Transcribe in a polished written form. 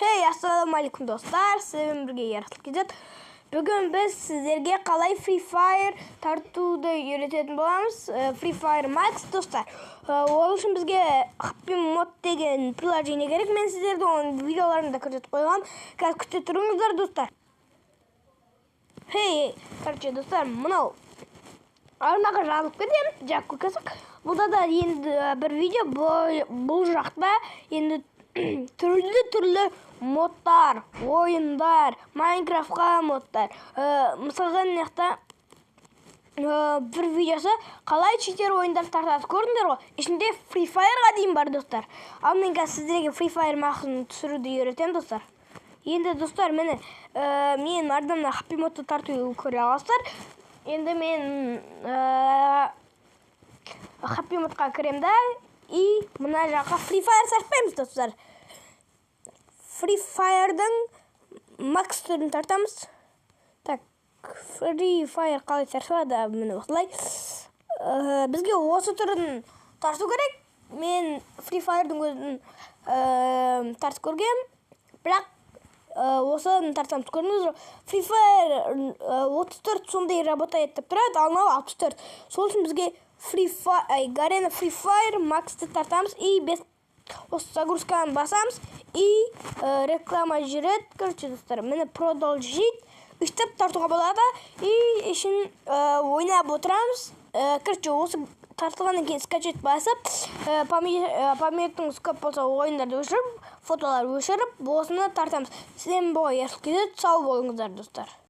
Хей, ассалаумалейкум достар, сізбен бірге Яратылып кетеді. Бүгін біз сіздерге қалай Free Fire тартуды үйрететін боламыз. Free Fire Max достар. Ол үшін бізге Happy Mod деген приложение керек. Мен сіздерді оның видеоларында көрсетіп қойғам. Қазір күте тұрыңыздар достар. Хей, короче достар, мынау арнаға жазылып кетемін, жаққа көсік. Бұлда да енді бір видео, бұл жақта енді түрлі моддар, ойындар, Майнкрафтқа моддар. Мысалға мынақта бір видеосы қалай читер ойындар тартады көрдіңдер ғой. Ішінде Free Fire'ға дейін бар достар. Ал мен қазір сіздерге Free Fire Max'ын түсіруді үйретемін достар. Енді достар, мен ардымда Happy Mod'ты тартуды көре аласыздар. Енді мен Happy Mod'қа кіремін да, и мына жаққа Free Fire тартпаймыз достар. Free Fire'дың Max түрін тартамыз. Так, Free Fire қалай тартылады, міне осылай. Бізге осы түрін тарту керек. Мен Free Fire'дың өзін тартып көргем, бірақ осыны тартамыз көрдіңіз. Free Fire 34 сондай работает деп тұрады, ал мынау 64. Сол үшін бізге Garena Free Fire Max'ты тартамыз, и осы загрузканы басамыз, и реклама жүреді. Короче, достар, мені продолжить үштеп тартуға болады, и ішін ойнап отырамыз. Короче, осы тартылғаннан кейін скачать басып, памятіңіз көп болса ойындарды өшіріп, фотолар өшіріп, осыны тартамыз. Сізден бұл Яратылып кетеді, сау болыңыздар достар.